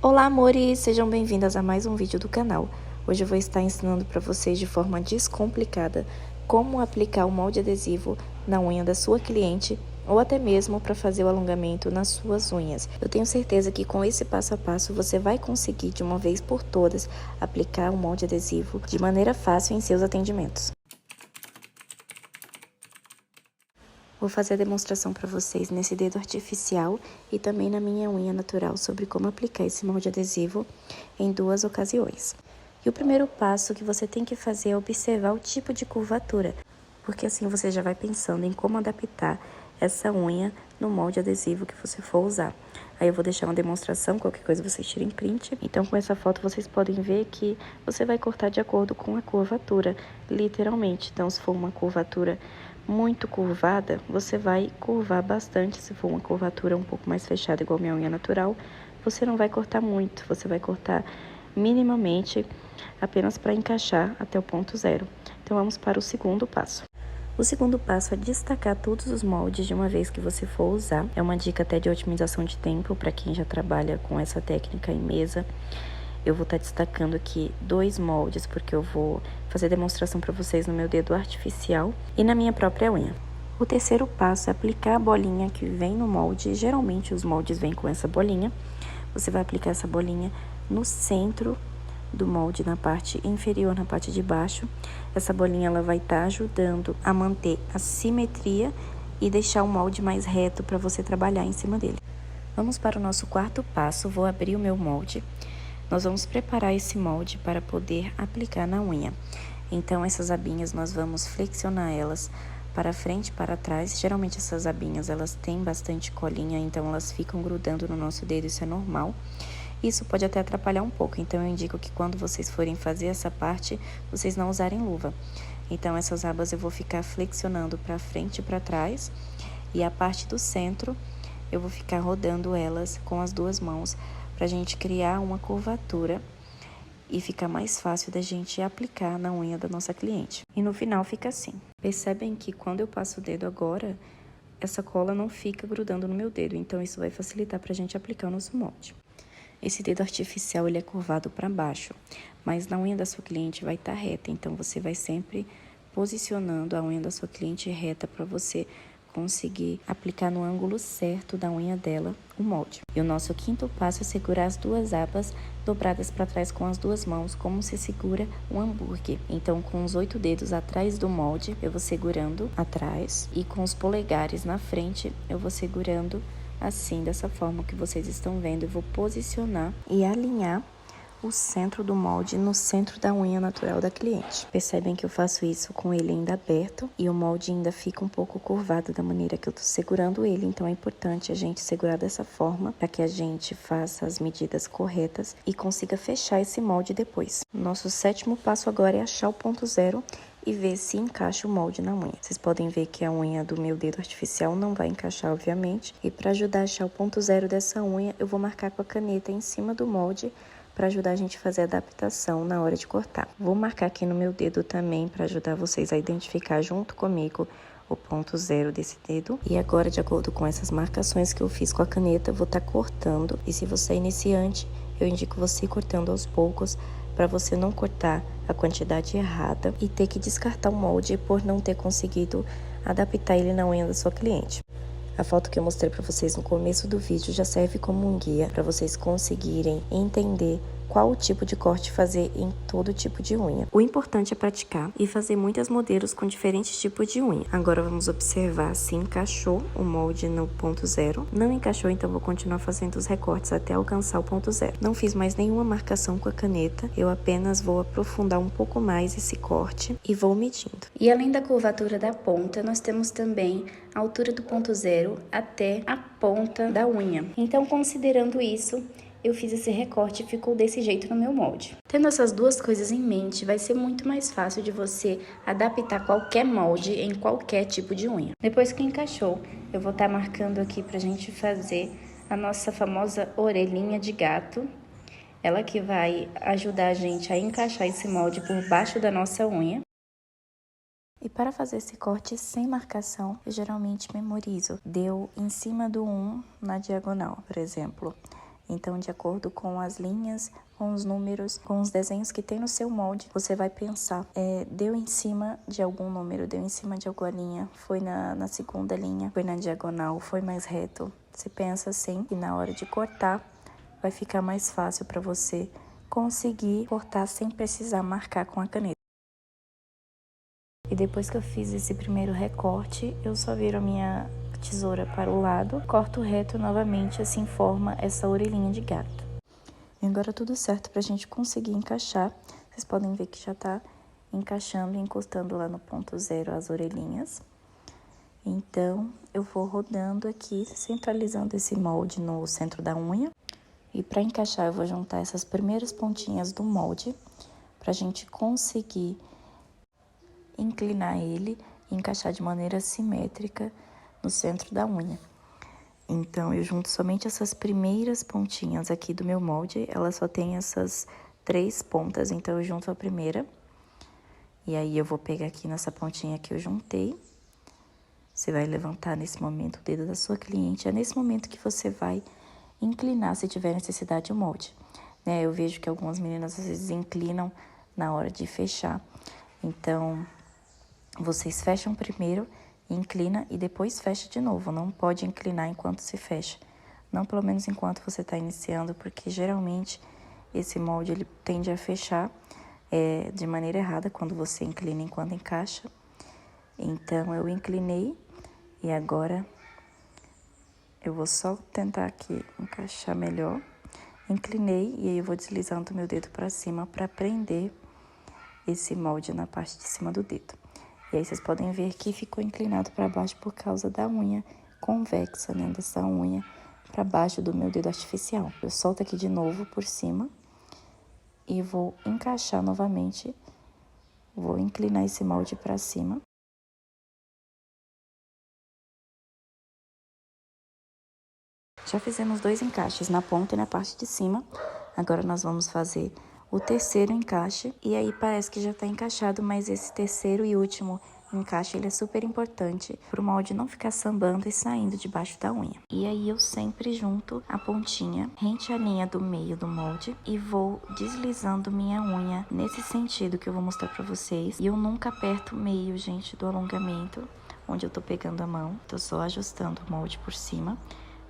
Olá, amores! Sejam bem-vindas a mais um vídeo do canal. Hoje eu vou estar ensinando para vocês de forma descomplicada como aplicar o molde adesivo na unha da sua cliente ou até mesmo para fazer o alongamento nas suas unhas. Eu tenho certeza que com esse passo a passo você vai conseguir de uma vez por todas aplicar o molde adesivo de maneira fácil em seus atendimentos. Vou fazer a demonstração para vocês nesse dedo artificial e também na minha unha natural sobre como aplicar esse molde adesivo em duas ocasiões. E o primeiro passo que você tem que fazer é observar o tipo de curvatura, porque assim você já vai pensando em como adaptar essa unha no molde adesivo que você for usar. Aí eu vou deixar uma demonstração, qualquer coisa vocês tirem print. Então com essa foto vocês podem ver que você vai cortar de acordo com a curvatura, literalmente. Então se for uma curvatura muito curvada, você vai curvar bastante. Se for uma curvatura um pouco mais fechada, igual minha unha natural, você não vai cortar muito, você vai cortar minimamente, apenas para encaixar até o ponto zero. Então vamos para o segundo passo. O segundo passo é destacar todos os moldes de uma vez que você for usar. É uma dica até de otimização de tempo para quem já trabalha com essa técnica em mesa. Eu vou estar destacando aqui 2 moldes, porque eu vou fazer demonstração para vocês no meu dedo artificial e na minha própria unha. O terceiro passo é aplicar a bolinha que vem no molde. Geralmente os moldes vêm com essa bolinha. Você vai aplicar essa bolinha no centro do molde, na parte inferior, na parte de baixo. Essa bolinha ela vai estar ajudando a manter a simetria e deixar o molde mais reto para você trabalhar em cima dele. Vamos para o nosso quarto passo. Vou abrir o meu molde. Nós vamos preparar esse molde para poder aplicar na unha. Então, essas abinhas nós vamos flexionar elas para frente e para trás. Geralmente essas abinhas elas têm bastante colinha, então elas ficam grudando no nosso dedo, isso é normal. Isso pode até atrapalhar um pouco, então eu indico que quando vocês forem fazer essa parte, vocês não usarem luva. Então, essas abas eu vou ficar flexionando para frente e para trás, e a parte do centro eu vou ficar rodando elas com as duas mãos, para a gente criar uma curvatura e ficar mais fácil da gente aplicar na unha da nossa cliente. E no final fica assim. Percebem que quando eu passo o dedo agora, essa cola não fica grudando no meu dedo, então isso vai facilitar para a gente aplicar o nosso molde. Esse dedo artificial ele é curvado para baixo, mas na unha da sua cliente vai estar reta, então você vai sempre posicionando a unha da sua cliente reta para você conseguir aplicar no ângulo certo da unha dela o molde. E o nosso quinto passo é segurar as duas abas dobradas para trás com as duas mãos, como se segura um hambúrguer. Então, com os 8 dedos atrás do molde, eu vou segurando atrás, e com os polegares na frente, eu vou segurando assim, dessa forma que vocês estão vendo. Eu vou posicionar e alinhar o centro do molde no centro da unha natural da cliente. Percebem que eu faço isso com ele ainda aberto e o molde ainda fica um pouco curvado da maneira que eu tô segurando ele, então é importante a gente segurar dessa forma para que a gente faça as medidas corretas e consiga fechar esse molde depois. Nosso sétimo passo agora é achar o ponto zero e ver se encaixa o molde na unha. Vocês podem ver que a unha do meu dedo artificial não vai encaixar, obviamente, e para ajudar a achar o ponto zero dessa unha, eu vou marcar com a caneta em cima do molde para ajudar a gente a fazer a adaptação na hora de cortar. Vou marcar aqui no meu dedo também para ajudar vocês a identificar junto comigo o ponto zero desse dedo. E agora, de acordo com essas marcações que eu fiz com a caneta, eu vou estar cortando. E se você é iniciante, eu indico você ir cortando aos poucos, para você não cortar a quantidade errada e ter que descartar o molde por não ter conseguido adaptar ele na unha da sua cliente. A foto que eu mostrei para vocês no começo do vídeo já serve como um guia para vocês conseguirem entender qual tipo de corte fazer em todo tipo de unha. O importante é praticar e fazer muitos modelos com diferentes tipos de unha. Agora vamos observar se encaixou o molde no ponto zero. Não encaixou, então vou continuar fazendo os recortes até alcançar o ponto zero. Não fiz mais nenhuma marcação com a caneta, eu apenas vou aprofundar um pouco mais esse corte e vou medindo. E além da curvatura da ponta, nós temos também a altura do ponto zero até a ponta da unha. Então, considerando isso, eu fiz esse recorte e ficou desse jeito no meu molde. Tendo essas duas coisas em mente, vai ser muito mais fácil de você adaptar qualquer molde em qualquer tipo de unha. Depois que encaixou, eu vou estar marcando aqui pra gente fazer a nossa famosa orelhinha de gato. Ela que vai ajudar a gente a encaixar esse molde por baixo da nossa unha. E para fazer esse corte sem marcação, eu geralmente memorizo. Deu em cima do 1 na diagonal, por exemplo. Então, de acordo com as linhas, com os números, com os desenhos que tem no seu molde, você vai pensar, deu em cima de algum número, deu em cima de alguma linha, foi na segunda linha, foi na diagonal, foi mais reto. Você pensa assim, e na hora de cortar, vai ficar mais fácil para você conseguir cortar sem precisar marcar com a caneta. E depois que eu fiz esse primeiro recorte, eu só viro a minha tesoura para o lado, corto reto novamente, assim forma essa orelhinha de gato. E agora tudo certo pra gente conseguir encaixar. Vocês podem ver que já tá encaixando e encostando lá no ponto zero as orelhinhas. Então, eu vou rodando aqui, centralizando esse molde no centro da unha. E para encaixar, eu vou juntar essas primeiras pontinhas do molde, pra gente conseguir inclinar ele e encaixar de maneira simétrica no centro da unha. Então, eu junto somente essas primeiras pontinhas aqui do meu molde, ela só tem essas 3 pontas, então eu junto a primeira. E aí, eu vou pegar aqui nessa pontinha que eu juntei. Você vai levantar nesse momento o dedo da sua cliente, é nesse momento que você vai inclinar, se tiver necessidade, o molde. Eu vejo que algumas meninas às vezes inclinam na hora de fechar. Então, vocês fecham primeiro, inclina e depois fecha de novo. Não pode inclinar enquanto se fecha. Não pelo menos enquanto você está iniciando, porque geralmente esse molde ele tende a fechar de maneira errada quando você inclina enquanto encaixa. Então, eu inclinei e agora eu vou só tentar aqui encaixar melhor. Inclinei e aí eu vou deslizando o meu dedo para cima para prender esse molde na parte de cima do dedo. E aí, vocês podem ver que ficou inclinado para baixo por causa da unha convexa, dessa unha para baixo do meu dedo artificial. Eu solto aqui de novo por cima e vou encaixar novamente. Vou inclinar esse molde para cima. Já fizemos 2 encaixes na ponta e na parte de cima. Agora, nós vamos fazer o terceiro encaixe. E aí, parece que já está encaixado, mas esse terceiro e último encaixe, ele é super importante para o molde não ficar sambando e saindo debaixo da unha. E aí, eu sempre junto a pontinha rente à linha do meio do molde e vou deslizando minha unha nesse sentido que eu vou mostrar para vocês. E eu nunca aperto o meio, gente, do alongamento, onde eu tô pegando a mão. Tô só ajustando o molde por cima.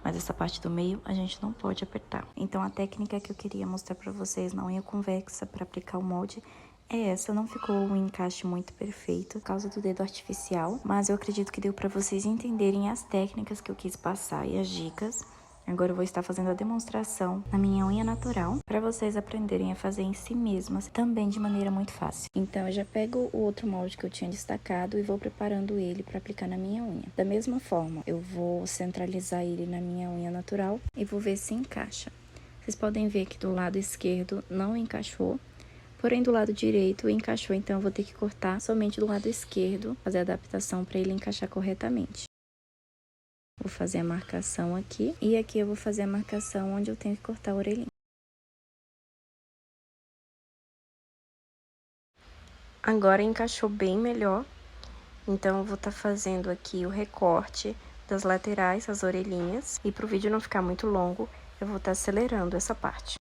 Mas essa parte do meio a gente não pode apertar. Então, a técnica que eu queria mostrar pra vocês na unha convexa para aplicar o molde é essa. Não ficou um encaixe muito perfeito por causa do dedo artificial, mas eu acredito que deu pra vocês entenderem as técnicas que eu quis passar e as dicas. Agora eu vou estar fazendo a demonstração na minha unha natural para vocês aprenderem a fazer em si mesmas, também de maneira muito fácil. Então, eu já pego o outro molde que eu tinha destacado e vou preparando ele para aplicar na minha unha. Da mesma forma, eu vou centralizar ele na minha unha natural e vou ver se encaixa. Vocês podem ver que do lado esquerdo não encaixou, porém do lado direito encaixou, então eu vou ter que cortar somente do lado esquerdo, fazer a adaptação para ele encaixar corretamente. Vou fazer a marcação aqui e aqui eu vou fazer a marcação onde eu tenho que cortar a orelhinha. Agora encaixou bem melhor, então eu vou estar fazendo aqui o recorte das laterais, as orelhinhas, e para o vídeo não ficar muito longo, eu vou estar acelerando essa parte.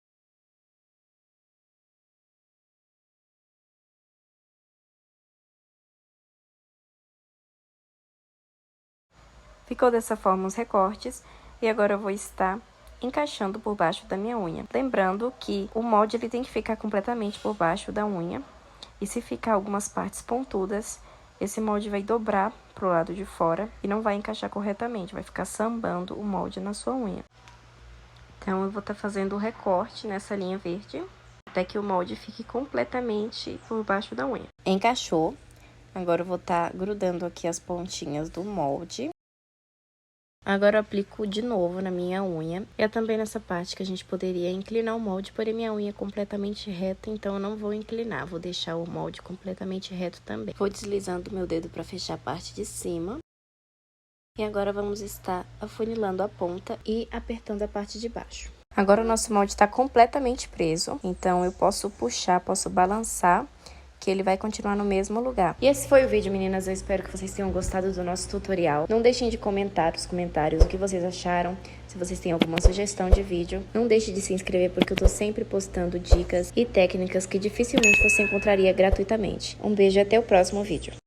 Ficou dessa forma os recortes, e agora eu vou estar encaixando por baixo da minha unha. Lembrando que o molde ele tem que ficar completamente por baixo da unha, e se ficar algumas partes pontudas, esse molde vai dobrar pro lado de fora e não vai encaixar corretamente, vai ficar sambando o molde na sua unha. Então, eu vou estar fazendo o recorte nessa linha verde, até que o molde fique completamente por baixo da unha. Encaixou. Agora, eu vou estar grudando aqui as pontinhas do molde. Agora, eu aplico de novo na minha unha. É também nessa parte que a gente poderia inclinar o molde, porém minha unha é completamente reta, então eu não vou inclinar. Vou deixar o molde completamente reto também. Vou deslizando o meu dedo para fechar a parte de cima. E agora, vamos estar afunilando a ponta e apertando a parte de baixo. Agora, o nosso molde está completamente preso, então eu posso puxar, posso balançar, que ele vai continuar no mesmo lugar. E esse foi o vídeo, meninas. Eu espero que vocês tenham gostado do nosso tutorial. Não deixem de comentar nos comentários o que vocês acharam. Se vocês têm alguma sugestão de vídeo, não deixe de se inscrever, porque eu tô sempre postando dicas e técnicas que dificilmente você encontraria gratuitamente. Um beijo e até o próximo vídeo.